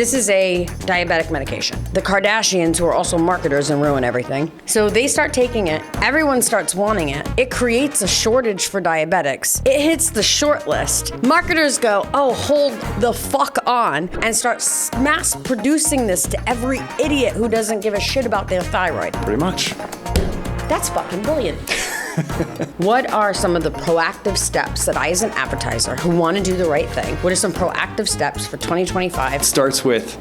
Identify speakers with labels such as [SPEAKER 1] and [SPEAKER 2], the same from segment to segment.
[SPEAKER 1] This is a diabetic medication. The Kardashians, who are also marketers and ruin everything, so they start taking it. Everyone starts wanting it. It creates a shortage for diabetics. It hits the short list. Marketers go, oh, hold the fuck on, and start mass producing this to every idiot who doesn't give a shit about their thyroid.
[SPEAKER 2] Pretty much.
[SPEAKER 1] That's fucking brilliant. What are some of the proactive steps that I, as an advertiser who want to do the right thing, what are some proactive steps for 2025?
[SPEAKER 2] Starts with...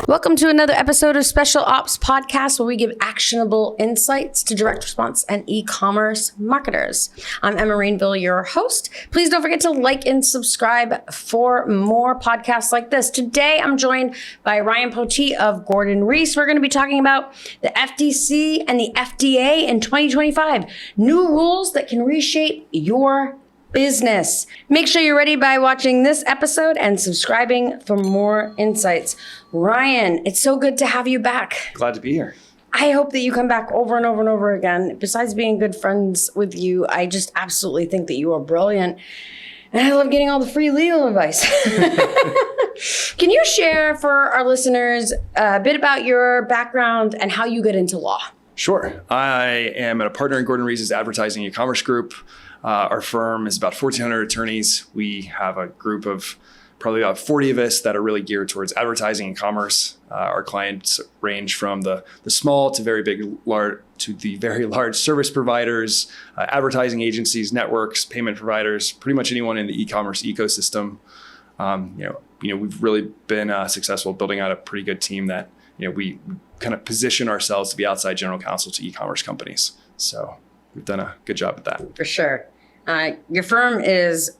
[SPEAKER 1] Welcome to another episode of Special Ops Podcast, where we give actionable insights to direct response and e-commerce marketers. I'm Emma Rainville, your host. Please don't forget to like and subscribe for more podcasts like this. Today, I'm joined by Ryan Poteet of Gordon Rees. We're going to be talking about the FTC and the FDA in 2025. New rules that can reshape your business. Make sure you're ready by watching this episode and subscribing for more insights. Ryan, it's so good to have you back.
[SPEAKER 2] Glad to be here.
[SPEAKER 1] I hope that you come back over and over and over again. Besides being good friends with you, I just absolutely think that you are brilliant. And I love getting all the free legal advice. Can you share for our listeners a bit about your background and how you get into law?
[SPEAKER 2] Sure. I am a partner in Gordon Rees' advertising e-commerce group. Our firm is about 1,400 attorneys. We have a group of probably about 40 of us that are really geared towards advertising and commerce. Our clients range from the small to very large service providers, advertising agencies, networks, payment providers, pretty much anyone in the e-commerce ecosystem. We've really been successful building out a pretty good team that we kind of position ourselves to be outside general counsel to e-commerce companies. So we've done a good job at that.
[SPEAKER 1] For sure. Your firm is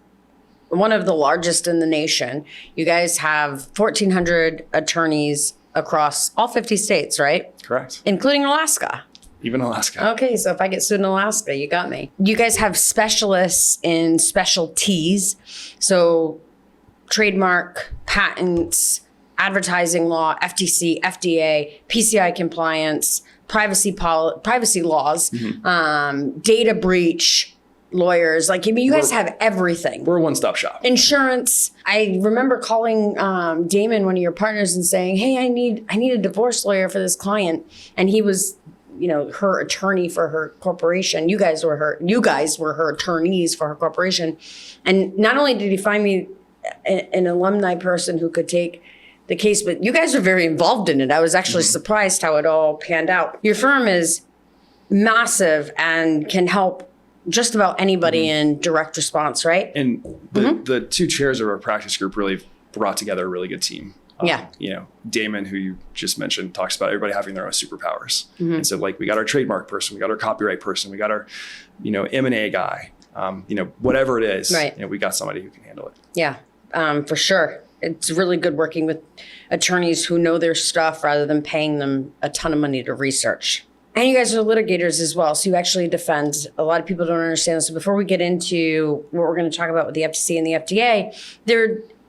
[SPEAKER 1] one of the largest in the nation. You guys have 1,400 attorneys across all 50 states, right?
[SPEAKER 2] Correct.
[SPEAKER 1] Including Alaska.
[SPEAKER 2] Even Alaska.
[SPEAKER 1] Okay, so if I get sued in Alaska, you got me. You guys have specialists in specialties. So trademark, patents, advertising law, FTC, FDA, PCI compliance, privacy laws, data breach, lawyers. You guys have everything.
[SPEAKER 2] We're a one-stop shop.
[SPEAKER 1] Insurance. I remember calling Damon, one of your partners, and saying, hey, I need a divorce lawyer for this client. And he was, her attorney for her corporation. You guys were her attorneys for her corporation. And not only did he find me an alumni person who could take the case, but you guys are very involved in it. I was actually surprised how it all panned out. Your firm is massive and can help just about anybody in direct response, right?
[SPEAKER 2] And the two chairs of our practice group really brought together a really good team. Damon, who you just mentioned, talks about everybody having their own superpowers. And so we got our trademark person, we got our copyright person, we got our, M&A guy, whatever it is,
[SPEAKER 1] right.
[SPEAKER 2] We got somebody who can handle it.
[SPEAKER 1] Yeah, for sure. It's really good working with attorneys who know their stuff rather than paying them a ton of money to research. And you guys are litigators as well, so you actually defend. A lot of people don't understand this. So before we get into what we're going to talk about with the FTC and the FDA,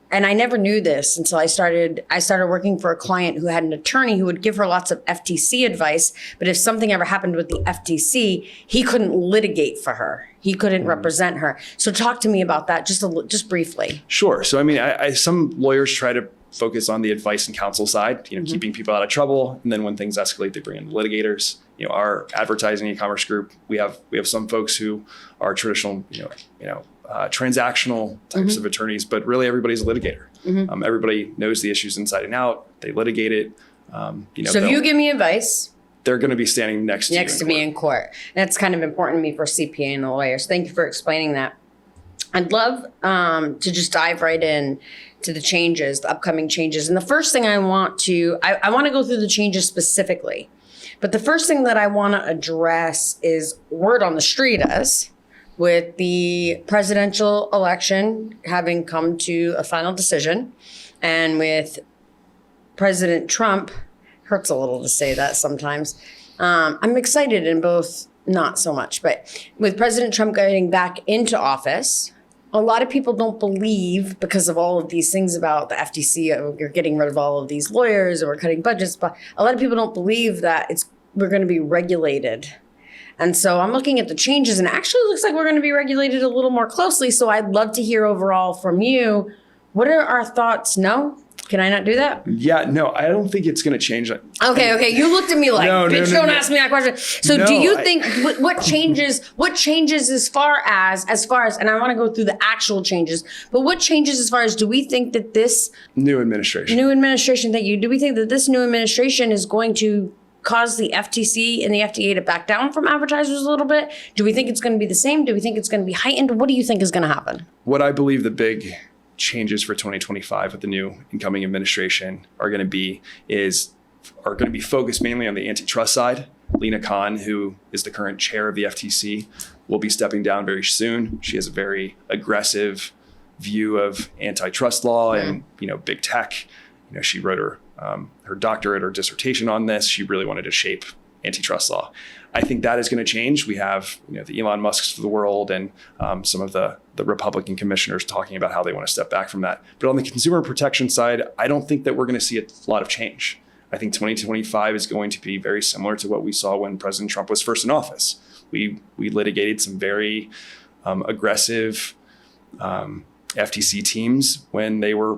[SPEAKER 1] and I never knew this until I started working for a client who had an attorney who would give her lots of FTC advice, but if something ever happened with the FTC, he couldn't litigate for her. He couldn't represent her. So talk to me about that just briefly.
[SPEAKER 2] Sure. So some lawyers try to focus on the advice and counsel side, keeping people out of trouble. And then when things escalate, they bring in litigators. Our advertising e-commerce group, we have some folks who are traditional, transactional types of attorneys, but really everybody's a litigator. Everybody knows the issues inside and out. They litigate it. So
[SPEAKER 1] if you give me advice,
[SPEAKER 2] they're going to be standing next to
[SPEAKER 1] me in court. That's kind of important to me for CPA and the lawyers. Thank you for explaining that. I'd love to just dive right in to the upcoming changes. And the first thing I want to go through the changes specifically. But the first thing that I want to address is word on the street is, with the presidential election having come to a final decision, and with President Trump, hurts a little to say that sometimes, I'm excited in both, not so much, but with President Trump getting back into office, a lot of people don't believe, because of all of these things about the FTC, you're getting rid of all of these lawyers and we're cutting budgets, but a lot of people don't believe that we're going to be regulated And so I'm looking at the changes, and actually it looks like we're going to be regulated a little more closely. So I'd love to hear overall from you. What are our thoughts? No? Can I not do that?
[SPEAKER 2] Yeah, no, I don't think it's going to change.
[SPEAKER 1] Okay. You looked at me like, bitch, don't ask me that question. So do you think what changes as far as, and I want to go through the actual changes, but what changes as far as, do we think that this
[SPEAKER 2] new administration,
[SPEAKER 1] thank you. Do we think that this new administration is going to cause the FTC and the FDA to back down from advertisers a little bit? Do we think it's going to be the same? Do we think it's going to be heightened? What do you think is going to happen?
[SPEAKER 2] What I believe the big changes for 2025 with the new incoming administration are going to be focused mainly on the antitrust side. Lena Khan, who is the current chair of the FTC, will be stepping down very soon. She has a very aggressive view of antitrust law and big tech. She wrote her doctorate or dissertation on this. She really wanted to shape antitrust law. I think that is going to change. We have the Elon Musks of the world and some of the Republican commissioners talking about how they want to step back from that. But on the consumer protection side, I don't think that we're going to see a lot of change. I think 2025 is going to be very similar to what we saw when President Trump was first in office. We litigated some very aggressive FTC teams when they were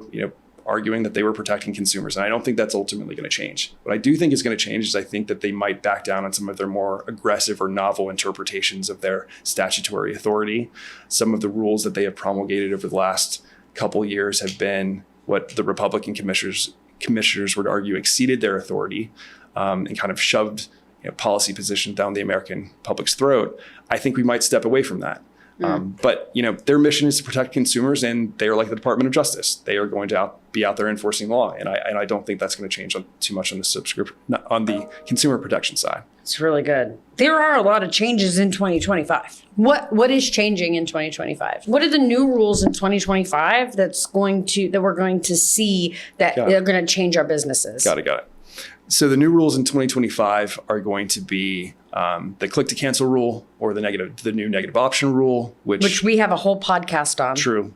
[SPEAKER 2] arguing that they were protecting consumers. And I don't think that's ultimately going to change. What I do think is going to change is I think that they might back down on some of their more aggressive or novel interpretations of their statutory authority. Some of the rules that they have promulgated over the last couple of years have been what the Republican commissioners would argue exceeded their authority and kind of shoved policy positions down the American public's throat. I think we might step away from that. But their mission is to protect consumers, and they are like the Department of Justice. They are going to be out there enforcing law, and I don't think that's going to change too much on the consumer protection side.
[SPEAKER 1] It's really good. There are a lot of changes in 2025. What is changing in 2025? What are the new rules in 2025 that we're going to see that they're going to change our businesses?
[SPEAKER 2] Got it. So the new rules in 2025 are going to be the click to cancel rule, or the new negative option rule, which
[SPEAKER 1] we have a whole podcast on.
[SPEAKER 2] True.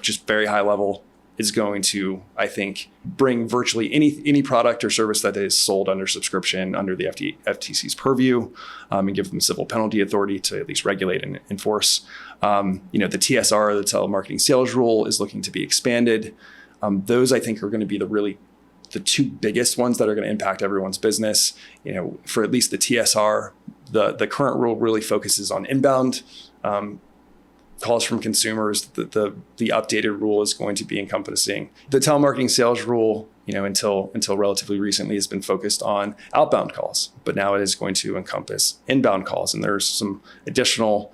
[SPEAKER 2] Just very high level, is going to, I think, bring virtually any product or service that is sold under subscription under the FTC's purview, and give them civil penalty authority to at least regulate and enforce. The TSR, the telemarketing sales rule, is looking to be expanded. Those, I think, are going to be the two biggest ones that are going to impact everyone's business. For at least the TSR, the current rule really focuses on inbound calls from consumers. The updated rule is going to be encompassing the telemarketing sales rule. Until relatively recently, has been focused on outbound calls, but now it is going to encompass inbound calls, and there's some additional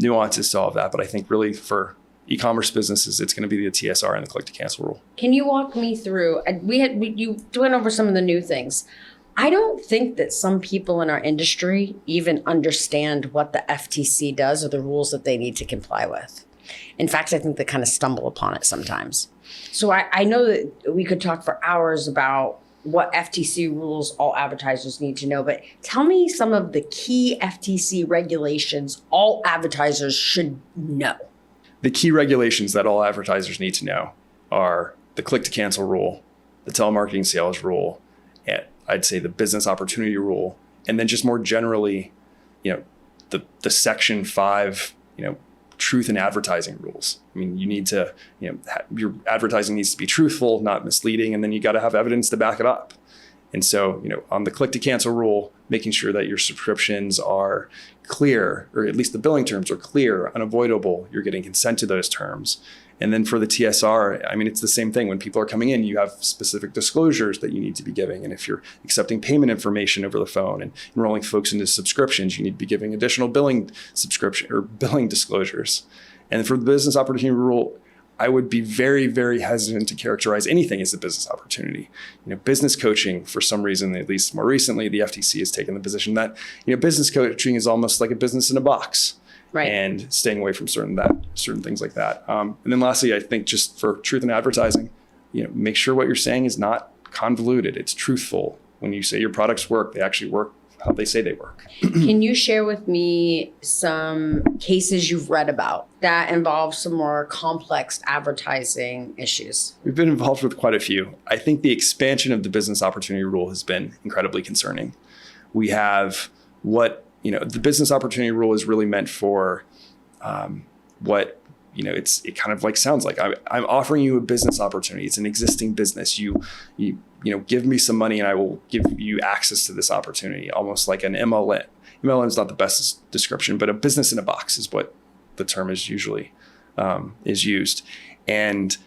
[SPEAKER 2] nuances to all of that. But I think really for e-commerce businesses, it's going to be the TSR and the click to cancel rule.
[SPEAKER 1] Can you walk me through? You went over some of the new things. I don't think that some people in our industry even understand what the FTC does or the rules that they need to comply with. In fact, I think they kind of stumble upon it sometimes. So I know that we could talk for hours about what FTC rules all advertisers need to know, but tell me some of the key FTC regulations all advertisers should know.
[SPEAKER 2] The key regulations that all advertisers need to know are the click to cancel rule, the telemarketing sales rule, and I'd say the business opportunity rule, and then just more generally, the Section 5, truth in advertising rules. I mean, you need to, your advertising needs to be truthful, not misleading, and then you got to have evidence to back it up. And so, on the click to cancel rule, making sure that your subscriptions are clear, or at least the billing terms are clear, unavoidable, you're getting consent to those terms. And then for the TSR, I mean, it's the same thing. When people are coming in, you have specific disclosures that you need to be giving. And if you're accepting payment information over the phone and enrolling folks into subscriptions, you need to be giving additional billing disclosures. And for the business opportunity rule, I would be very, very hesitant to characterize anything as a business opportunity. Business coaching, for some reason, at least more recently, the FTC has taken the position that, business coaching is almost like a business in a box. Right. And staying away from certain things like that. And then lastly, I think just for truth in advertising, make sure what you're saying is not convoluted. It's truthful. When you say your products work, they actually work how they say they work.
[SPEAKER 1] Can you share with me some cases you've read about that involve some more complex advertising issues?
[SPEAKER 2] We've been involved with quite a few. I think the expansion of the business opportunity rule has been incredibly concerning. We have what the business opportunity rule is really meant for what, it kind of like sounds like I'm offering you a business opportunity. It's an existing business. You give me some money and I will give you access to this opportunity, almost like an MLM. MLM is not the best description, but a business in a box is what the term is usually is used. And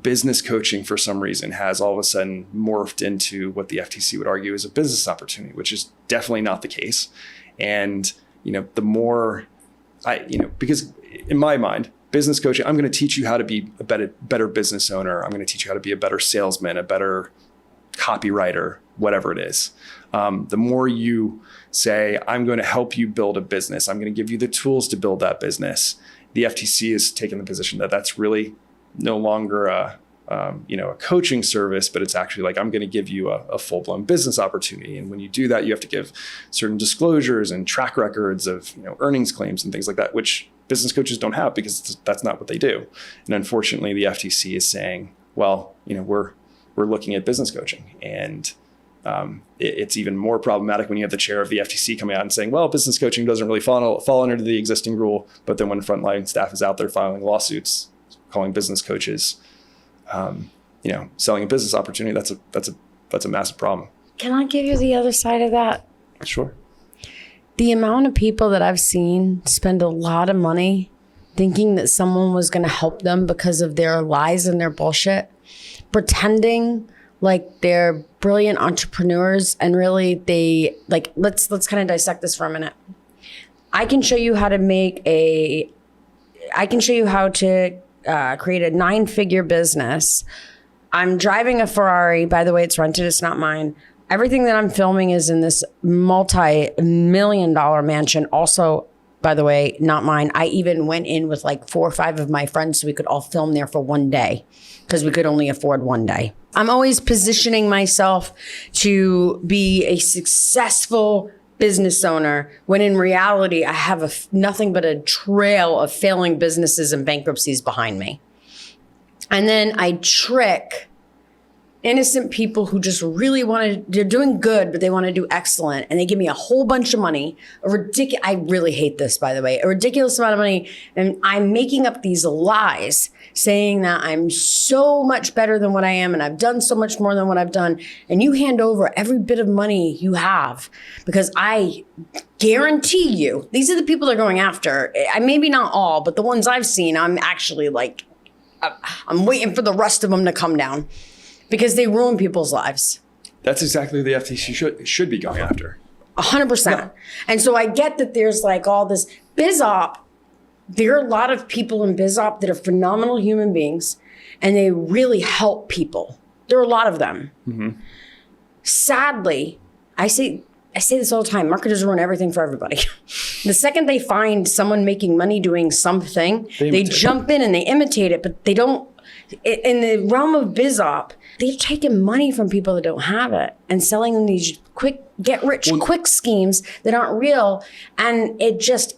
[SPEAKER 2] business coaching for some reason has all of a sudden morphed into what the FTC would argue is a business opportunity, which is definitely not the case. And, the more because in my mind, business coaching, I'm going to teach you how to be a better business owner. I'm going to teach you how to be a better salesman, a better copywriter, whatever it is. The more you say, I'm going to help you build a business, I'm going to give you the tools to build that business. The FTC has taken the position that that's really no longer a coaching service, but it's actually like, I'm going to give you a full-blown business opportunity. And when you do that, you have to give certain disclosures and track records of, earnings claims and things like that, which business coaches don't have because that's not what they do. And unfortunately, the FTC is saying, well, we're looking at business coaching. And it's even more problematic when you have the chair of the FTC coming out and saying, well, business coaching doesn't really fall under the existing rule. But then when frontline staff is out there filing lawsuits, calling business coaches, selling a business opportunity, that's a massive problem.
[SPEAKER 1] Can I give you the other side of that?
[SPEAKER 2] Sure.
[SPEAKER 1] The amount of people that I've seen spend a lot of money thinking that someone was going to help them because of their lies and their bullshit, pretending like they're brilliant entrepreneurs, and really let's kind of dissect this for a minute. I can show you how to create a 9-figure business. I'm driving a Ferrari. By the way, it's rented. It's not mine. Everything that I'm filming is in this multi-million-dollar mansion. Also, by the way, not mine. I even went in with like 4 or 5 of my friends so we could all film there for one day because we could only afford one day. I'm always positioning myself to be a successful business owner when in reality, I have nothing but a trail of failing businesses and bankruptcies behind me. And then I trick innocent people who just really they're doing good, but they want to do excellent. And they give me a whole bunch of money, I really hate this, by the way, a ridiculous amount of money. And I'm making up these lies saying that I'm so much better than what I am and I've done so much more than what I've done. And you hand over every bit of money you have because I guarantee you, these are the people they're going after. Maybe not all, but the ones I've seen, I'm actually like, I'm waiting for the rest of them to come down because they ruin people's lives.
[SPEAKER 2] That's exactly what the FTC should be going after.
[SPEAKER 1] 100%. Yeah. And so I get that there's like all this BizOp. There are a lot of people in BizOp that are phenomenal human beings and they really help people. There are a lot of them. Mm-hmm. Sadly, I say this all the time, marketers ruin everything for everybody. The second they find someone making money doing something, they jump in and they imitate it, but they don't. In the realm of BizOp, they've taken money from people that don't have it and selling them these quick schemes that aren't real. And it just...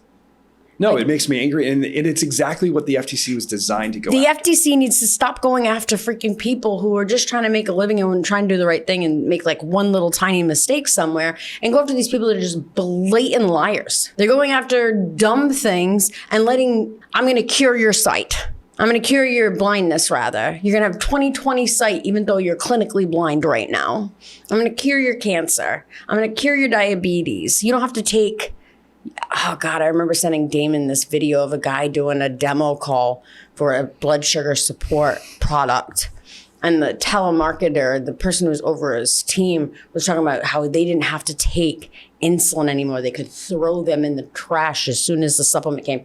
[SPEAKER 2] No, it makes me angry. And it's exactly what the FTC was designed to go after.
[SPEAKER 1] The FTC needs to stop going after freaking people who are just trying to make a living and trying to do the right thing and make like one little tiny mistake somewhere and go after these people that are just blatant liars. They're going after dumb things and I'm going to cure your sight. I'm going to cure your blindness, rather. You're going to have 20/20 sight, even though you're clinically blind right now. I'm going to cure your cancer. I'm going to cure your diabetes. You don't have to take... Oh, God, I remember sending Damon this video of a guy doing a demo call for a blood sugar support product. And the telemarketer, the person who was over his team, was talking about how they didn't have to take insulin anymore. They could throw them in the trash as soon as the supplement came.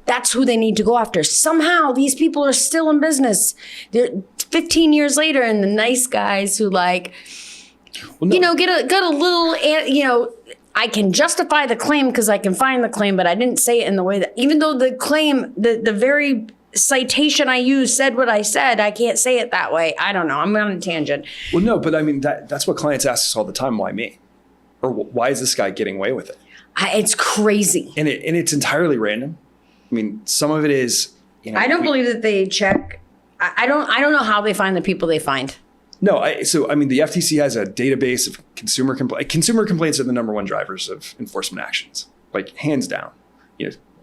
[SPEAKER 1] That's who they need to go after. Somehow these people are still in business. They're 15 years later, and the nice guys who get a little, I can justify the claim because I can find the claim, but I didn't say it in the way that, even though the claim, the very citation I used said what I said, I can't say it that way. I don't know. I'm on a tangent.
[SPEAKER 2] Well, no, but I mean, that's what clients ask us all the time. Why me? Or why is this guy getting away with it?
[SPEAKER 1] It's crazy.
[SPEAKER 2] And it's entirely random. I mean, some of it is,
[SPEAKER 1] I don't believe that they check. I don't know how they find the people they find.
[SPEAKER 2] No, I mean, the FTC has a database of consumer complaints. Consumer complaints are the number one drivers of enforcement actions, like hands down.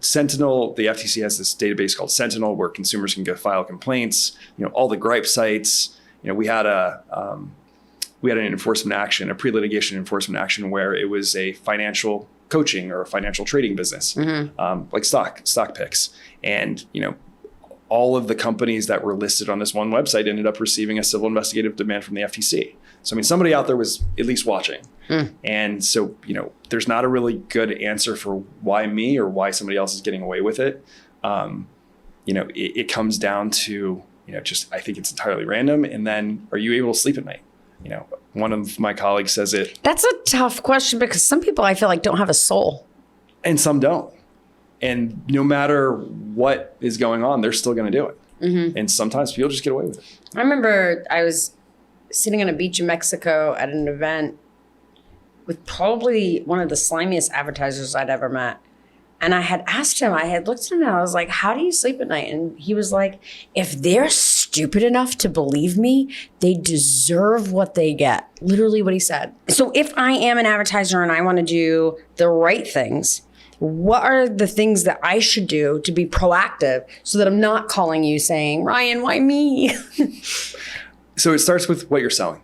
[SPEAKER 2] Sentinel, the FTC has this database called Sentinel where consumers can go file complaints. All the gripe sites. We had an enforcement action, a pre-litigation enforcement action where it was a financial coaching or a financial trading business, like stock picks, and all of the companies that were listed on this one website ended up receiving a civil investigative demand from the FTC. So, I mean, somebody out there was at least watching. And so, there's not a really good answer for why me or why somebody else is getting away with it. It comes down to, just, I think it's entirely random. And then are you able to sleep at night? One of my colleagues says it.
[SPEAKER 1] That's a tough question because some people I feel like don't have a soul.
[SPEAKER 2] And some don't. And no matter what is going on, they're still going to do it. And sometimes people just get away with it.
[SPEAKER 1] I remember I was sitting on a beach in Mexico at an event with probably one of the slimiest advertisers I'd ever met. And I had asked him, I had looked at him and I was like, how do you sleep at night? And he was like, if they're stupid enough to believe me, they deserve what they get. Literally what he said. So if I am an advertiser and I want to do the right things, what are the things that I should do to be proactive so that I'm not calling you saying, Ryan, why me?
[SPEAKER 2] So it starts with what you're selling.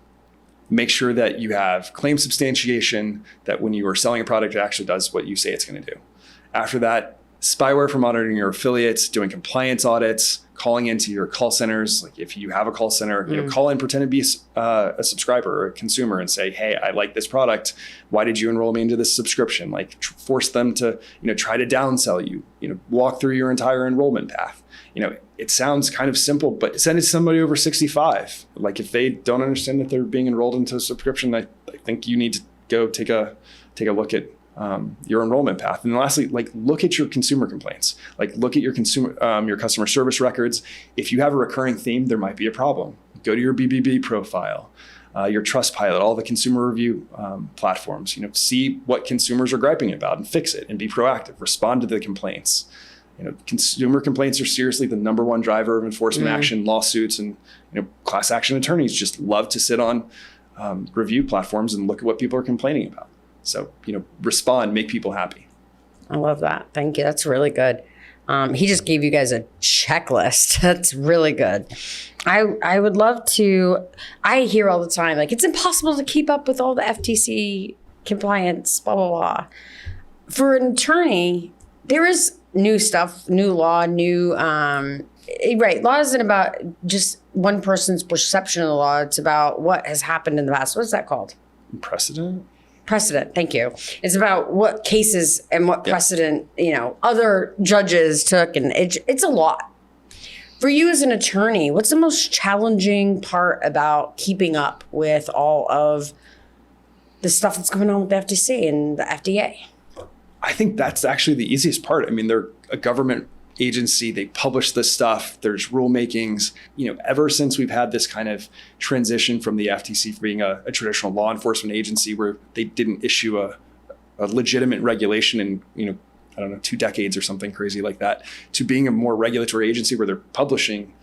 [SPEAKER 2] Make sure that you have claim substantiation, that when you are selling a product, it actually does what you say it's going to do. After that, spyware for monitoring your affiliates, doing compliance audits, calling into your call centers. Like if you have a call center, call in, pretend to be a subscriber or a consumer and say, hey, I like this product. Why did you enroll me into this subscription? Like force them to, try to downsell you, walk through your entire enrollment path. It sounds kind of simple, but send it to somebody over 65. Like if they don't understand that they're being enrolled into a subscription, I think you need to go take a look at your enrollment path. And lastly, look at your consumer complaints. Look at your your customer service records. If you have a recurring theme, there might be a problem. Go to your BBB profile, your Trustpilot, all the consumer review platforms. See what consumers are griping about and fix it and be proactive. Respond to the complaints. Consumer complaints are seriously the number one driver of enforcement action. Lawsuits and class action attorneys just love to sit on review platforms and look at what people are complaining about. So, respond, make people happy.
[SPEAKER 1] I love that. Thank you. That's really good. He just gave you guys a checklist. That's really good. I would love to, I hear all the time, it's impossible to keep up with all the FTC compliance, blah, blah, blah. For an attorney, there is new stuff, new law, right. Law isn't about just one person's perception of the law. It's about what has happened in the past. What's that called?
[SPEAKER 2] Precedent.
[SPEAKER 1] Thank you. It's about what cases and what precedent, other judges took. And it's a lot. For you as an attorney, what's the most challenging part about keeping up with all of the stuff that's going on with the FTC and the FDA?
[SPEAKER 2] I think that's actually the easiest part. I mean, they're a government agency. They publish this stuff. There's rulemakings. Ever since we've had this kind of transition from the FTC from being a traditional law enforcement agency where they didn't issue a legitimate regulation in, 2 decades or something crazy like that, to being a more regulatory agency where they're publishing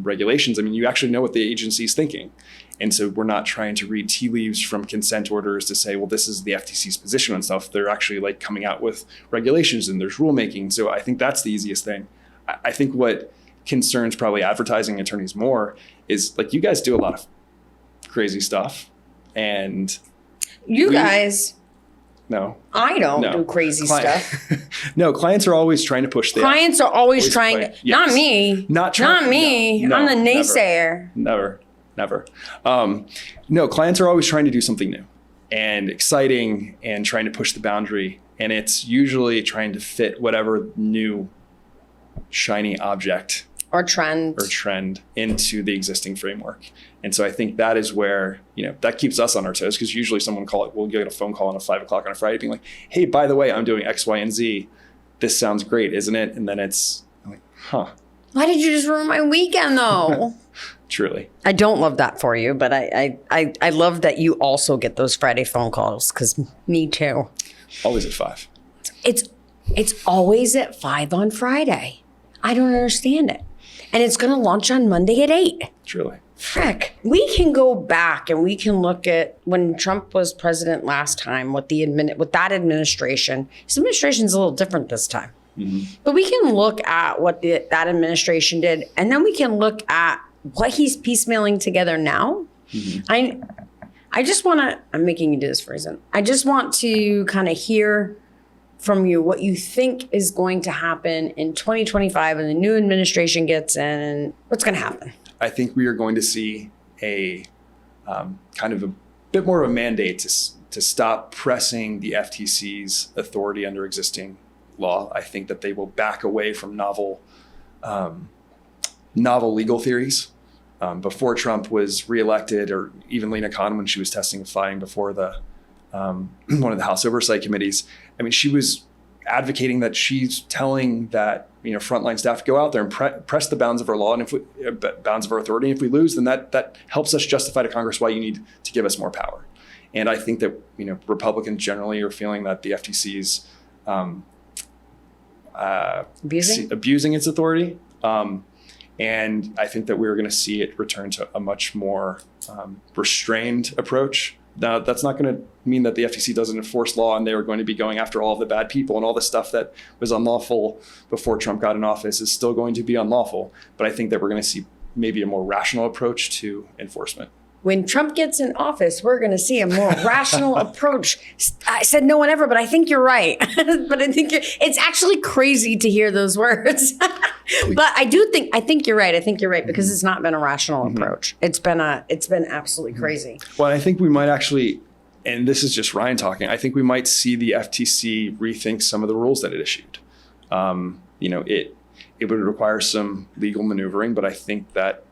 [SPEAKER 2] regulations. I mean, you actually know what the agency is thinking. And so we're not trying to read tea leaves from consent orders to say, well, this is the FTC's position on stuff. They're actually coming out with regulations and there's rulemaking. So I think that's the easiest thing. I think what concerns probably advertising attorneys more is you guys do a lot of crazy stuff. And
[SPEAKER 1] guys.
[SPEAKER 2] No.
[SPEAKER 1] I don't do crazy stuff.
[SPEAKER 2] No, clients are always trying to push the
[SPEAKER 1] Clients are always trying to,
[SPEAKER 2] yes.
[SPEAKER 1] Not me. Not me.
[SPEAKER 2] No,
[SPEAKER 1] I'm the naysayer.
[SPEAKER 2] Never. No, clients are always trying to do something new and exciting and trying to push the boundary. And it's usually trying to fit whatever new shiny object
[SPEAKER 1] or trend
[SPEAKER 2] into the existing framework. And so I think that is where, that keeps us on our toes, because usually someone we'll get a phone call on 5 o'clock on a Friday being like, hey, by the way, I'm doing X, Y, and Z. This sounds great, isn't it? And then it's like, huh.
[SPEAKER 1] Why did you just ruin my weekend though?
[SPEAKER 2] Truly.
[SPEAKER 1] I don't love that for you, but I love that you also get those Friday phone calls, because me too.
[SPEAKER 2] Always at 5.
[SPEAKER 1] It's always at 5 on Friday. I don't understand it. And it's going to launch on Monday at 8.
[SPEAKER 2] Truly.
[SPEAKER 1] Frick, we can go back and we can look at when Trump was president last time with that administration. His administration is a little different this time. But we can look at what that administration did, and then we can look at what he's piecemealing together now. I just want to, I'm making you do this for a reason. I just want to kind of hear from you what you think is going to happen in 2025 when the new administration gets in, and what's going to happen.
[SPEAKER 2] I think we are going to see a kind of a bit more of a mandate to stop pressing the FTC's authority under existing law. I think that they will back away from novel legal theories. Before Trump was reelected, or even Lena Khan when she was testifying before one of the House Oversight Committees, I mean, she was advocating that she's telling that frontline staff to go out there and press the bounds of our law and bounds of our authority. And if we lose, then that helps us justify to Congress why you need to give us more power. And I think that Republicans generally are feeling that the FTC is abusing its authority. And I think that we're going to see it return to a much more restrained approach. Now, that's not going to mean that the FTC doesn't enforce law and they're going to be going after all of the bad people, and all the stuff that was unlawful before Trump got in office is still going to be unlawful. But I think that we're going to see maybe a more rational approach to enforcement.
[SPEAKER 1] When Trump gets in office, we're going to see a more rational approach. I said no one ever, but I think you're right. But I think it's actually crazy to hear those words. But I think you're right. I think you're right, because it's not been a rational approach. It's been absolutely crazy.
[SPEAKER 2] Well, I think we might actually, and this is just Ryan talking, I think we might see the FTC rethink some of the rules that it issued. It would require some legal maneuvering, but I think that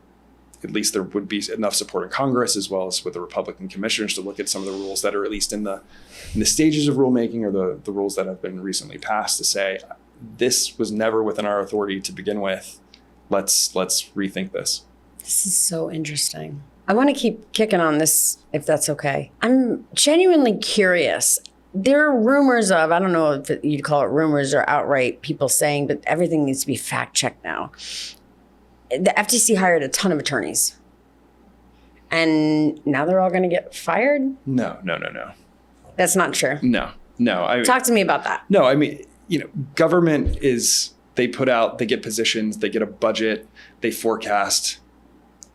[SPEAKER 2] at least there would be enough support in Congress as well as with the Republican commissioners to look at some of the rules that are at least in the stages of rulemaking, or the rules that have been recently passed, to say this was never within our authority to begin with. Let's rethink this.
[SPEAKER 1] This is so interesting. I want to keep kicking on this, if that's okay. I'm genuinely curious. There are rumors of, I don't know if you'd call it rumors or outright people saying, but everything needs to be fact checked now. The FTC hired a ton of attorneys, and now they're all going to get fired?
[SPEAKER 2] No.
[SPEAKER 1] That's not true.
[SPEAKER 2] No.
[SPEAKER 1] Talk to me about that.
[SPEAKER 2] No, I mean, government is, they get positions, they get a budget, they forecast.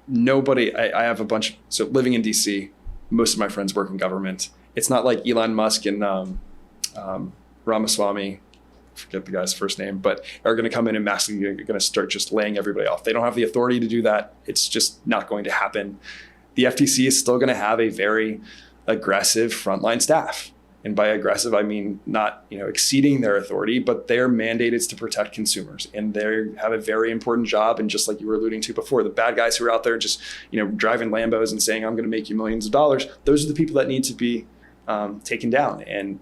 [SPEAKER 2] I have a bunch, so living in DC, most of my friends work in government. It's not like Elon Musk and Ramaswamy, forget the guy's first name, but are going to come in and massively going to start just laying everybody off. They don't have the authority to do that. It's just not going to happen. The FTC is still going to have a very aggressive frontline staff. And by aggressive, I mean not exceeding their authority, but their mandate is to protect consumers. And they have a very important job. And just like you were alluding to before, the bad guys who are out there just driving Lambos and saying, I'm going to make you millions of dollars, those are the people that need to be taken down. And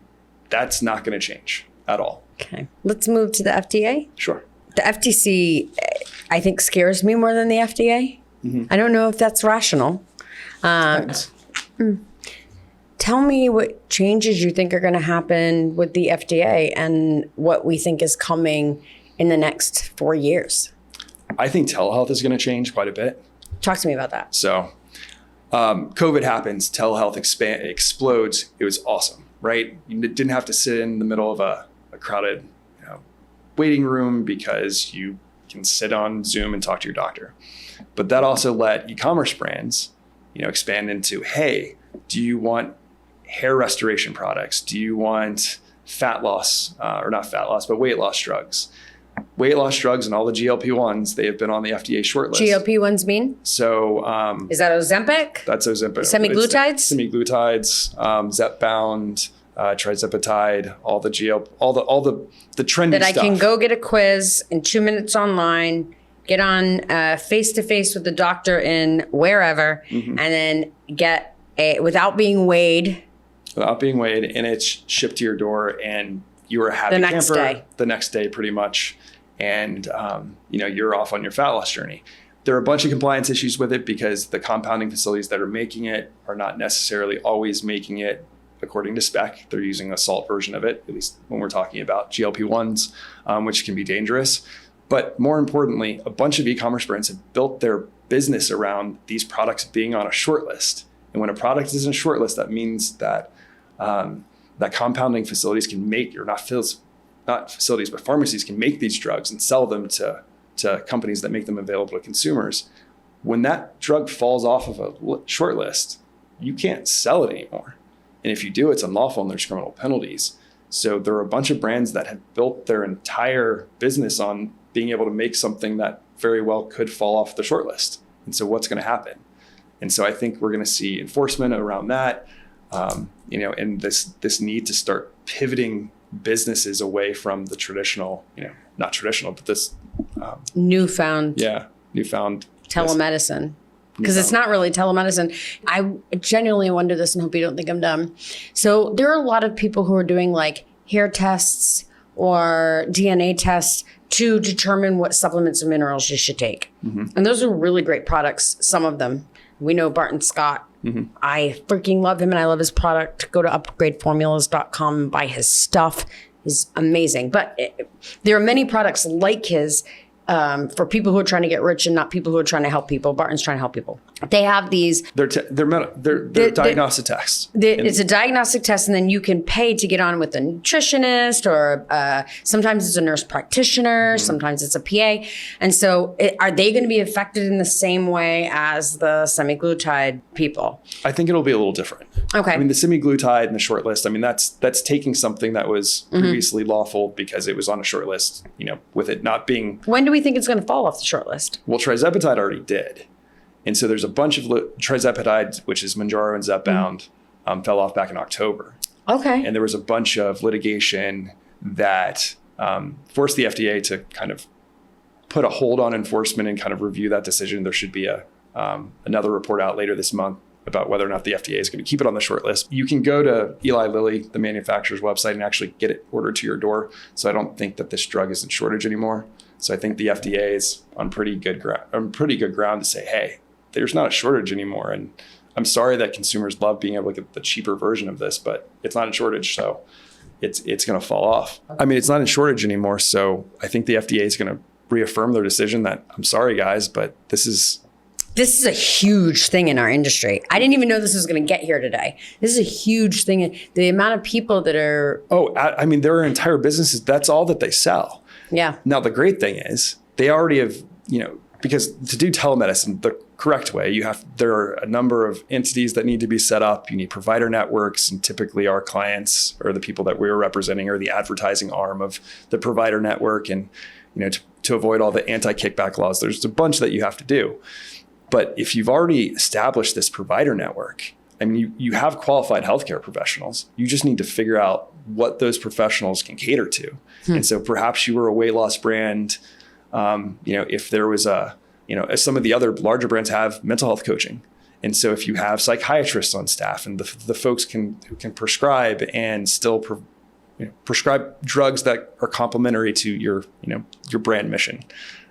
[SPEAKER 2] that's not going to change at all.
[SPEAKER 1] Okay. Let's move to the FDA.
[SPEAKER 2] Sure.
[SPEAKER 1] The FTC, I think, scares me more than the FDA. I don't know if that's rational. Tell me what changes you think are going to happen with the FDA and what we think is coming in the next 4 years.
[SPEAKER 2] I think telehealth is going to change quite a bit.
[SPEAKER 1] Talk to me about that.
[SPEAKER 2] So COVID happens, telehealth explodes. It was awesome, right? You didn't have to sit in the middle of a crowded waiting room because you can sit on Zoom and talk to your doctor. But that also let e-commerce brands, expand into, hey, do you want hair restoration products? Do you want fat loss, or not fat loss, but weight loss drugs? Weight loss drugs and all the GLP-1s, they have been on the FDA shortlist.
[SPEAKER 1] GLP-1s mean?
[SPEAKER 2] So
[SPEAKER 1] is that Ozempic?
[SPEAKER 2] That's Ozempic.
[SPEAKER 1] Semaglutides?
[SPEAKER 2] Semaglutides, Zepbound, trizepatide, all the trendy
[SPEAKER 1] that
[SPEAKER 2] stuff.
[SPEAKER 1] I can go get a quiz in 2 minutes online, get on face-to-face with the doctor in wherever, and then get without being weighed.
[SPEAKER 2] Without being weighed, and it's shipped to your door, and you are a happy camper the next day pretty much. And you're off on your fat loss journey. There are a bunch of compliance issues with it because the compounding facilities that are making it are not necessarily always making it according to spec. They're using a salt version of it, at least when we're talking about GLP-1s, which can be dangerous. But more importantly, a bunch of e-commerce brands have built their business around these products being on a short list. And when a product is in a short list, that means that that compounding facilities can make, or not facilities, but pharmacies can make these drugs and sell them to companies that make them available to consumers. When that drug falls off of a short list, you can't sell it anymore. And if you do, it's unlawful and there's criminal penalties. So there are a bunch of brands that have built their entire business on being able to make something that very well could fall off the short list. And so what's going to happen? And so I think we're going to see enforcement around that, and this need to start pivoting businesses away from the traditional, not traditional, but this
[SPEAKER 1] newfound telemedicine. Because it's not really telemedicine. I genuinely wonder this and hope you don't think I'm dumb. So there are a lot of people who are doing like hair tests or DNA tests to determine what supplements and minerals you should take. Mm-hmm. And those are really great products, some of them. We know Barton Scott. Mm-hmm. I freaking love him and I love his product. Go to upgradeformulas.com and buy his stuff. He's amazing. But there are many products like his for people who are trying to get rich and not people who are trying to help people. Barton's trying to help people. They have these.
[SPEAKER 2] They're diagnostic tests.
[SPEAKER 1] It's a diagnostic test, and then you can pay to get on with a nutritionist, or sometimes it's a nurse practitioner, sometimes it's a PA. And so, are they going to be affected in the same way as the semaglutide people?
[SPEAKER 2] I think it'll be a little different.
[SPEAKER 1] Okay.
[SPEAKER 2] I mean, the semaglutide and the short list. I mean, that's taking something that was previously lawful because it was on a short list. With it not being.
[SPEAKER 1] When do we think it's going to fall off the short list?
[SPEAKER 2] Well, tirzepatide already did. And so there's a bunch of tirzepatide, which is Mounjaro and Zepbound, fell off back in October.
[SPEAKER 1] Okay.
[SPEAKER 2] And there was a bunch of litigation that forced the FDA to kind of put a hold on enforcement and kind of review that decision. There should be another report out later this month about whether or not the FDA is going to keep it on the short list. You can go to Eli Lilly, the manufacturer's website, and actually get it ordered to your door. So I don't think that this drug is in shortage anymore. So I think the FDA is on pretty good ground to say, hey, there's not a shortage anymore. And I'm sorry that consumers love being able to get the cheaper version of this, but it's not in shortage. So it's going to fall off. I mean, it's not in shortage anymore. So I think the FDA is going to reaffirm their decision that, I'm sorry, guys, but this is
[SPEAKER 1] a huge thing in our industry. I didn't even know this was going to get here today. This is a huge thing. The amount of people that are...
[SPEAKER 2] I mean, there are entire businesses. That's all that they sell.
[SPEAKER 1] Yeah.
[SPEAKER 2] Now, the great thing is they already have, because to do telemedicine the correct way, there are a number of entities that need to be set up. You need provider networks, and typically our clients or the people that we're representing are the advertising arm of the provider network. And, to avoid all the anti-kickback laws, there's a bunch that you have to do. But if you've already established this provider network, I mean, you have qualified healthcare professionals. You just need to figure out what those professionals can cater to. And so perhaps you were a weight loss brand. If there was as some of the other larger brands have mental health coaching. And so if you have psychiatrists on staff and the folks who can prescribe and still prescribe drugs that are complementary to your brand mission.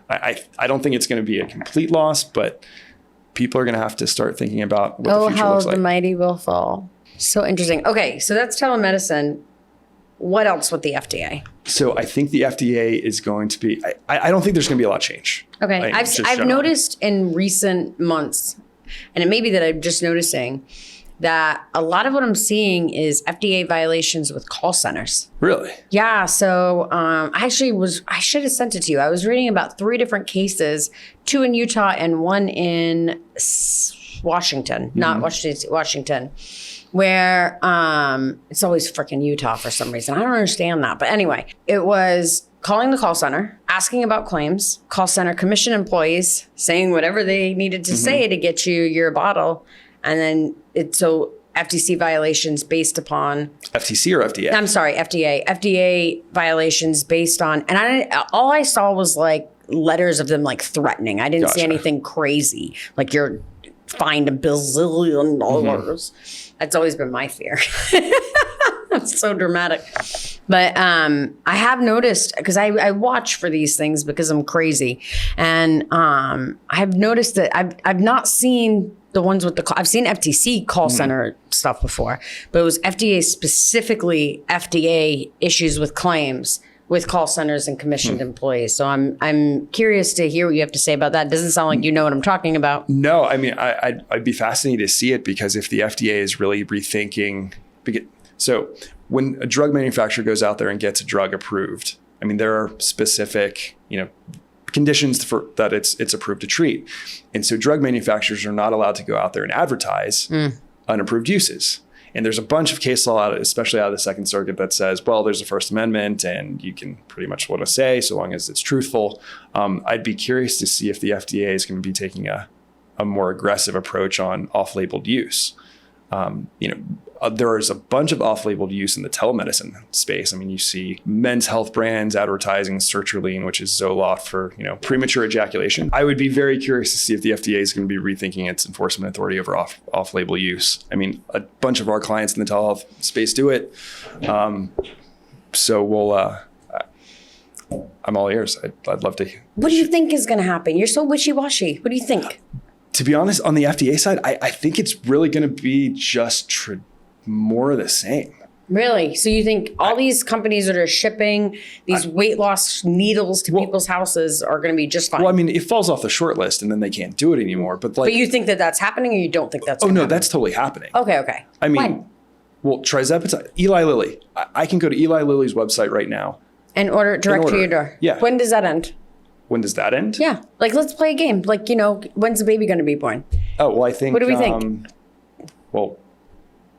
[SPEAKER 2] I don't think it's going to be a complete loss, but people are going to have to start thinking about what the future looks like.
[SPEAKER 1] Oh, how the mighty will fall. So interesting. Okay, so that's telemedicine. What else with the FDA?
[SPEAKER 2] So I think the FDA is going to be, I don't think there's going to be a lot of change.
[SPEAKER 1] Okay, I've noticed in recent months, and it may be that I'm just noticing, that a lot of what I'm seeing is FDA violations with call centers.
[SPEAKER 2] Really?
[SPEAKER 1] Yeah. So I should have sent it to you. I was reading about 3 different cases, 2 in Utah and 1 in Washington, not Washington, where it's always freaking Utah for some reason. I don't understand that. But anyway, it was calling the call center, asking about claims, call center commission employees saying whatever they needed to say to get you your bottle. And then FTC violations based upon
[SPEAKER 2] FTC or FDA?
[SPEAKER 1] I'm sorry, FDA. FDA violations based on, and all I saw was like letters of them like threatening. I didn't see anything crazy, like you're fined $1 billion. That's always been my fear. That's so dramatic. But I have noticed, because I watch for these things because I'm crazy, and I have noticed that I've not seen the ones with I've seen FTC call center stuff before, but it was FDA specifically, FDA issues with claims with call centers and commissioned employees. So I'm curious to hear what you have to say about that. It doesn't sound like you know what I'm talking about.
[SPEAKER 2] No, I mean, I'd be fascinated to see it, because if the FDA is really rethinking, so when a drug manufacturer goes out there and gets a drug approved, I mean, there are specific, conditions for that it's approved to treat. And so drug manufacturers are not allowed to go out there and advertise unapproved uses. And there's a bunch of case law, especially out of the Second Circuit, that says, well, there's a First Amendment and you can pretty much what I say, so long as it's truthful. I'd be curious to see if the FDA is going to be taking a more aggressive approach on off-labeled use. There is a bunch of off-labeled use in the telemedicine space. I mean, you see men's health brands advertising sertraline, which is Zoloft for, premature ejaculation. I would be very curious to see if the FDA is going to be rethinking its enforcement authority over off-label use. I mean, a bunch of our clients in the telehealth space do it. So we'll, I'm all ears. I'd love to.
[SPEAKER 1] What do you think is going to happen? You're so wishy-washy. What do you think?
[SPEAKER 2] To be honest, on the FDA side, I think it's really going to be just more of the same.
[SPEAKER 1] Really? So you think all these companies that are shipping these weight loss needles to people's houses are going to be just fine?
[SPEAKER 2] Well, I mean, it falls off the short list and then they can't do it anymore. But
[SPEAKER 1] you think that that's happening, or you don't think that's happening?
[SPEAKER 2] That's totally happening.
[SPEAKER 1] Okay.
[SPEAKER 2] I mean, well, trizepatide, Eli Lilly. I can go to Eli Lilly's website right now.
[SPEAKER 1] And order it direct to your door?
[SPEAKER 2] Yeah.
[SPEAKER 1] When does that end?
[SPEAKER 2] When does that end?
[SPEAKER 1] Yeah. Like, let's play a game. Like, when's the baby going to be born?
[SPEAKER 2] Oh, well, I think...
[SPEAKER 1] What do we think?
[SPEAKER 2] Well,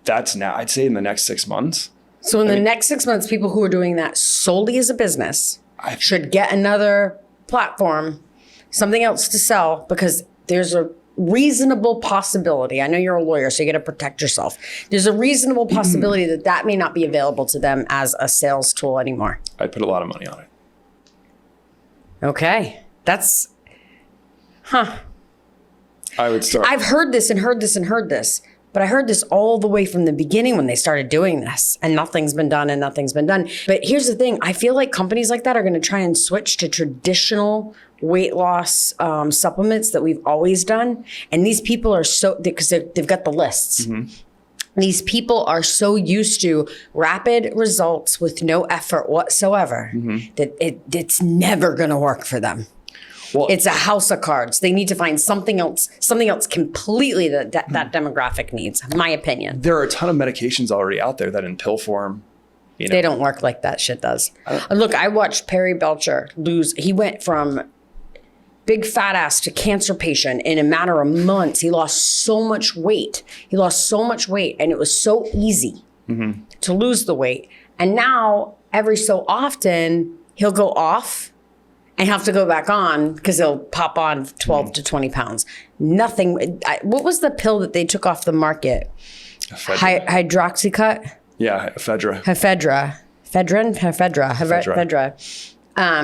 [SPEAKER 2] that's now, I'd say in the next 6 months.
[SPEAKER 1] So in the next 6 months, people who are doing that solely as a business should get another platform, something else to sell, because there's a reasonable possibility. I know you're a lawyer, so you got to protect yourself. There's a reasonable possibility that may not be available to them as a sales tool anymore.
[SPEAKER 2] I'd put a lot of money on it.
[SPEAKER 1] Okay. That's,
[SPEAKER 2] I would start.
[SPEAKER 1] I've heard this and heard this and heard this, but I heard this all the way from the beginning when they started doing this, and nothing's been done. But here's the thing. I feel like companies like that are going to try and switch to traditional weight loss supplements that we've always done. And these people are because they've got the lists. These people are so used to rapid results with no effort whatsoever that it's never going to work for them. Well, it's a house of cards. They need to find something else completely that demographic needs, my opinion.
[SPEAKER 2] There are a ton of medications already out there that in pill form.
[SPEAKER 1] They don't work like that shit does. Look, I watched Perry Belcher lose. He went from big fat ass to cancer patient in a matter of months. He lost so much weight. And it was so easy to lose the weight. And now every so often he'll go off and have to go back on because he'll pop on 12 to 20 pounds. Nothing. What was the pill that they took off the market? Hydroxycut?
[SPEAKER 2] Yeah, ephedra.
[SPEAKER 1] Ephedra.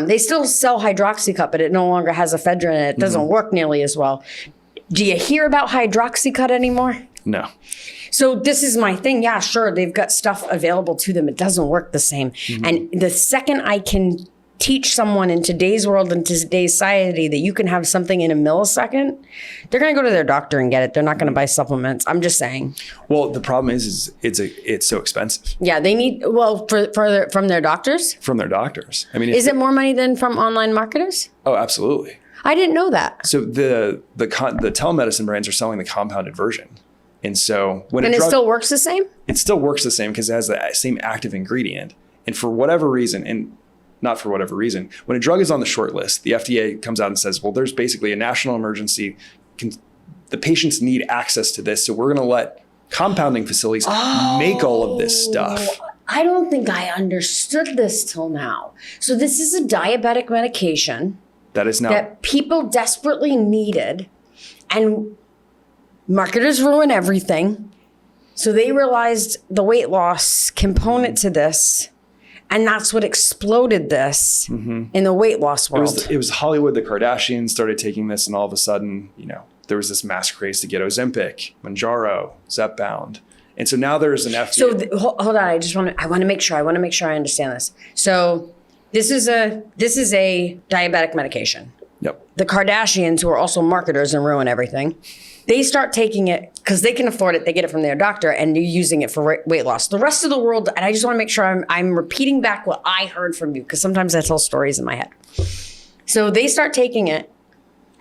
[SPEAKER 1] They still sell Hydroxycut, but it no longer has ephedra in it. It doesn't work nearly as well. Do you hear about Hydroxycut anymore?
[SPEAKER 2] No.
[SPEAKER 1] So this is my thing. Yeah, sure. They've got stuff available to them. It doesn't work the same. And the second I can teach someone in today's world and today's society that you can have something in a millisecond, they're going to go to their doctor and get it. They're not going to buy supplements. I'm just saying.
[SPEAKER 2] Well, the problem is it's so expensive.
[SPEAKER 1] Yeah, they need, from their doctors?
[SPEAKER 2] From their doctors. I mean,
[SPEAKER 1] is it more money than from online marketers?
[SPEAKER 2] Oh, absolutely.
[SPEAKER 1] I didn't know that.
[SPEAKER 2] So the telemedicine brands are selling the compounded version. And so
[SPEAKER 1] it still works the same?
[SPEAKER 2] It still works the same because it has the same active ingredient. And for whatever reason, and not for whatever reason, when a drug is on the short list, the FDA comes out and says, well, there's basically a national emergency. The patients need access to this. So we're going to let compounding facilities make all of this stuff.
[SPEAKER 1] I don't think I understood this till now. So this is a diabetic medication that people desperately needed, and marketers ruin everything. So they realized the weight loss component to this, and that's what exploded this in the weight loss world.
[SPEAKER 2] It was Hollywood. The Kardashians started taking this, and all of a sudden, there was this mass craze to get Ozempic, Mounjaro, Zepbound. And so now there's an FDA.
[SPEAKER 1] So hold on, I want to make sure I understand this. So this is a diabetic medication.
[SPEAKER 2] Yep.
[SPEAKER 1] The Kardashians, who are also marketers and ruin everything, they start taking it because they can afford it. They get it from their doctor and they're using it for weight loss. The rest of the world, and I just want to make sure I'm repeating back what I heard from you, because sometimes I tell stories in my head. So they start taking it.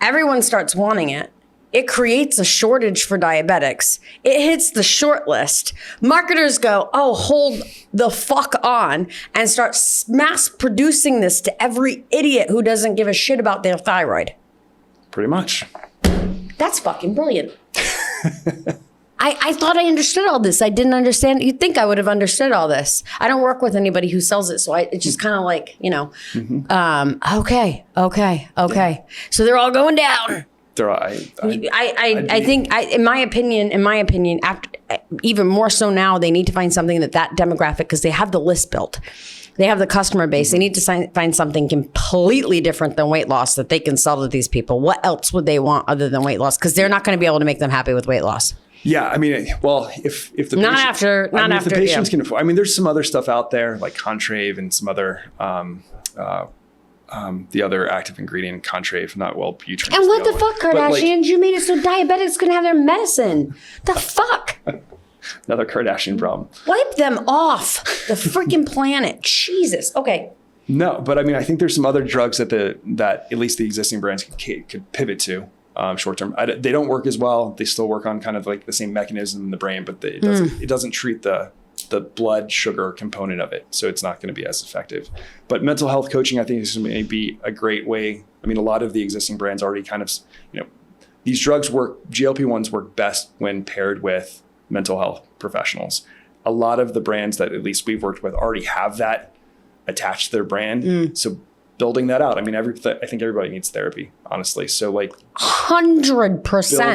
[SPEAKER 1] Everyone starts wanting it. It creates a shortage for diabetics. It hits the short list. Marketers go, oh, hold the fuck on, and start mass producing this to every idiot who doesn't give a shit about their thyroid.
[SPEAKER 2] Pretty much.
[SPEAKER 1] That's fucking brilliant. I thought I understood all this. I didn't understand. You'd think I would have understood all this. I don't work with anybody who sells it. So it's just kind of like, okay. So they're all going down. I think, in my opinion, after, even more so now, they need to find something that demographic, because they have the list built. They have the customer base. They need to find something completely different than weight loss that they can sell to these people. What else would they want other than weight loss? Because they're not going to be able to make them happy with weight loss.
[SPEAKER 2] Yeah, I mean, well, if the
[SPEAKER 1] if
[SPEAKER 2] the patients can afford, I mean, there's some other stuff out there like Contrave and some other the other active ingredient, Contrave, not Wellbutrin.
[SPEAKER 1] And what the fuck, Kardashians? You made it so diabetics couldn't have their medicine. The fuck?
[SPEAKER 2] Another Kardashian problem.
[SPEAKER 1] Wipe them off the freaking planet. Jesus. Okay.
[SPEAKER 2] No, but I mean, I think there's some other drugs that at least the existing brands could pivot to short term. They don't work as well. They still work on kind of like the same mechanism in the brain, but it doesn't treat the blood sugar component of it. So it's not going to be as effective. But mental health coaching, I think, is going to be a great way. I mean, a lot of the existing brands already kind of, these drugs work, GLP-1s work best when paired with mental health professionals. A lot of the brands that at least we've worked with already have that attached to their brand. So building that out. I mean, I think everybody needs therapy, honestly. So
[SPEAKER 1] 100%.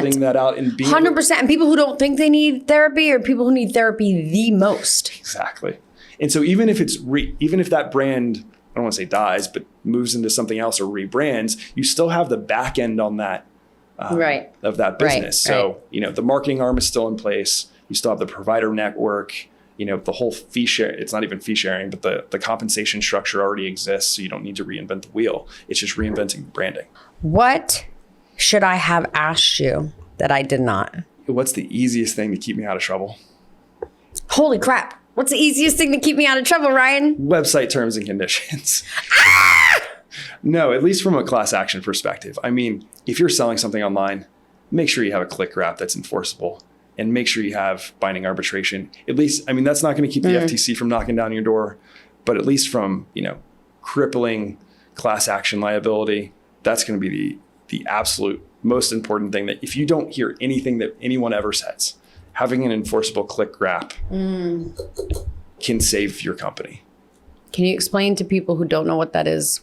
[SPEAKER 2] Building that out and being
[SPEAKER 1] 100%. And people who don't think they need therapy are people who need therapy the most.
[SPEAKER 2] Exactly. And so even if that brand, I don't want to say dies, but moves into something else or rebrands, you still have the back end on that of that business. So, the marketing arm is still in place. You still have the provider network, the whole fee share. It's not even fee sharing, but the compensation structure already exists. So you don't need to reinvent the wheel. It's just reinventing branding.
[SPEAKER 1] What should I have asked you that I did not?
[SPEAKER 2] What's the easiest thing to keep me out of trouble?
[SPEAKER 1] Holy crap. What's the easiest thing to keep me out of trouble, Ryan?
[SPEAKER 2] Website terms and conditions. No, at least from a class action perspective. I mean, if you're selling something online, make sure you have a click wrap that's enforceable, and make sure you have binding arbitration. At least, I mean, that's not going to keep the FTC from knocking down your door, but at least from, crippling class action liability, that's going to be the absolute most important thing, that if you don't hear anything that anyone ever says, having an enforceable click wrap can save your company.
[SPEAKER 1] Can you explain to people who don't know what that is?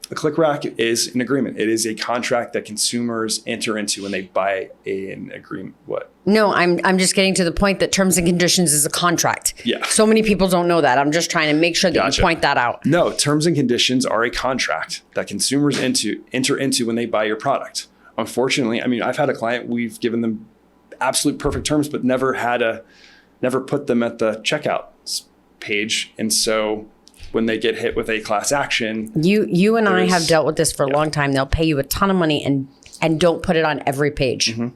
[SPEAKER 2] A click wrap is an agreement. It is a contract that consumers enter into when they buy an agreement. What?
[SPEAKER 1] No, I'm just getting to the point that terms and conditions is a contract.
[SPEAKER 2] Yeah.
[SPEAKER 1] So many people don't know that. I'm just trying to make sure that you point that out.
[SPEAKER 2] No, terms and conditions are a contract that consumers enter into when they buy your product. Unfortunately, I mean, I've had a client, we've given them absolute perfect terms, but never put them at the checkout page. And so when they get hit with a class action, you and I have dealt with this for a long time. They'll pay you a ton of money and don't put it on every page. Mm-hmm.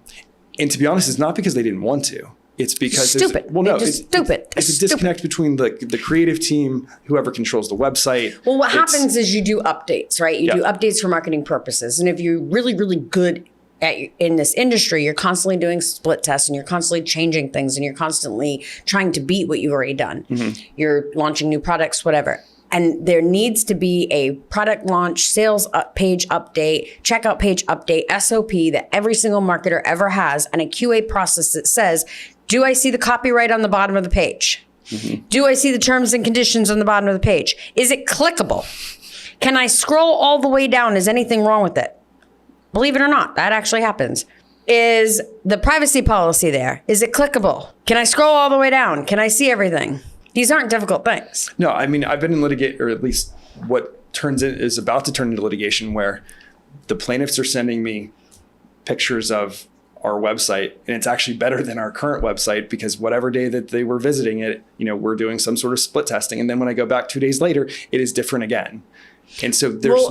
[SPEAKER 2] And to be honest, it's not because they didn't want to. It's because
[SPEAKER 1] stupid.
[SPEAKER 2] It's a disconnect between the creative team, whoever controls the website.
[SPEAKER 1] Well, what happens is you do updates, right? You do updates for marketing purposes. And if you're really, really good in this industry, you're constantly doing split tests and you're constantly changing things and you're constantly trying to beat what you've already done. Mm-hmm. You're launching new products, whatever. And there needs to be a product launch, sales page update, checkout page update, SOP that every single marketer ever has, and a QA process that says, do I see the copyright on the bottom of the page? Mm-hmm. Do I see the terms and conditions on the bottom of the page? Is it clickable? Can I scroll all the way down? Is anything wrong with it? Believe it or not, that actually happens. Is the privacy policy there? Is it clickable? Can I scroll all the way down? Can I see everything? These aren't difficult things.
[SPEAKER 2] No, I mean, I've been in litigation, or at least what is about to turn into litigation, where the plaintiffs are sending me pictures of our website, and it's actually better than our current website because whatever day that they were visiting it, we're doing some sort of split testing. And then when I go back 2 days later, it is different again. And so there's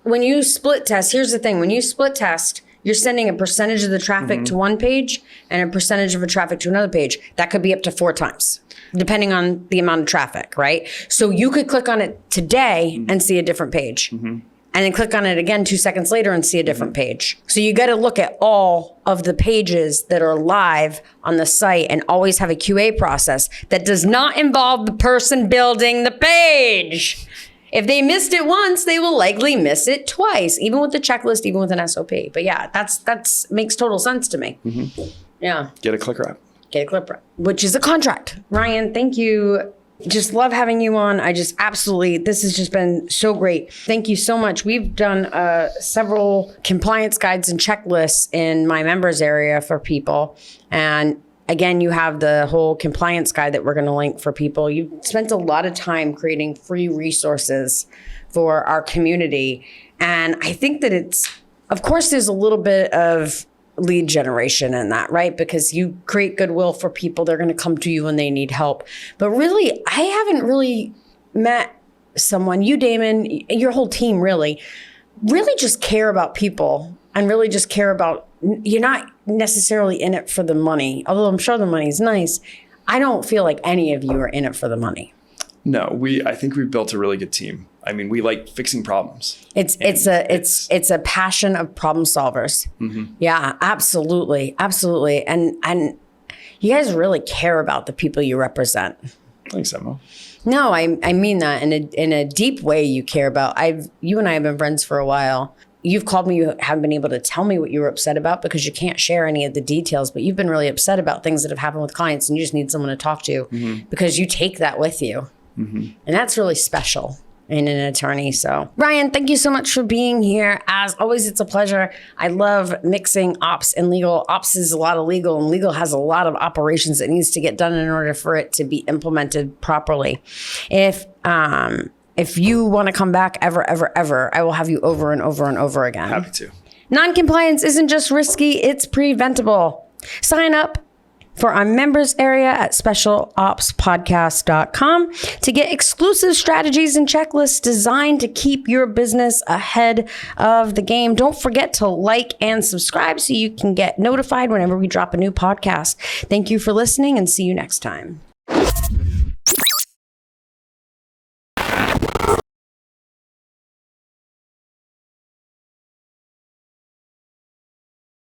[SPEAKER 1] when you split test, here's the thing. When you split test, you're sending a percentage of the traffic to one page and a percentage of the traffic to another page. That could be up to 4 times, depending on the amount of traffic, right? So you could click on it today and see a different page. And then click on it again 2 seconds later and see a different page. So you got to look at all of the pages that are live on the site and always have a QA process that does not involve the person building the page. If they missed it once, they will likely miss it twice, even with the checklist, even with an SOP. But yeah, that's makes total sense to me. Yeah.
[SPEAKER 2] Get a click wrap.
[SPEAKER 1] Get a clip wrap, which is a contract. Ryan, thank you. Just love having you on. I just absolutely, this has just been so great. Thank you so much. We've done several compliance guides and checklists in my members area for people. And again, you have the whole compliance guide that we're going to link for people. You've spent a lot of time creating free resources for our community. And I think that of course, there's a little bit of lead generation in that, right? Because you create goodwill for people. They're going to come to you when they need help. But really, I haven't really met someone, you, Damon, your whole team really just care about people and really just care about, you're not necessarily in it for the money, although I'm sure the money's nice. I don't feel like any of you are in it for the money.
[SPEAKER 2] No, I think we've built a really good team. I mean, we like fixing problems.
[SPEAKER 1] It's a passion of problem solvers. Yeah, absolutely. Absolutely. And you guys really care about the people you represent.
[SPEAKER 2] Thanks, Emma.
[SPEAKER 1] No, I mean that in a deep way. You care about. You and I have been friends for a while. You've called me, you haven't been able to tell me what you were upset about because you can't share any of the details, but you've been really upset about things that have happened with clients and you just need someone to talk to because you take that with you. And that's really special in an attorney. So Ryan, thank you so much for being here. As always, it's a pleasure. I love mixing ops and legal. Ops is a lot of legal and legal has a lot of operations that needs to get done in order for it to be implemented properly. If you want to come back ever, I will have you over and over and over again.
[SPEAKER 2] Happy to.
[SPEAKER 1] Non-compliance isn't just risky, it's preventable. Sign up for our members area at specialopspodcast.com to get exclusive strategies and checklists designed to keep your business ahead of the game. Don't forget to like and subscribe so you can get notified whenever we drop a new podcast. Thank you for listening and see you next time.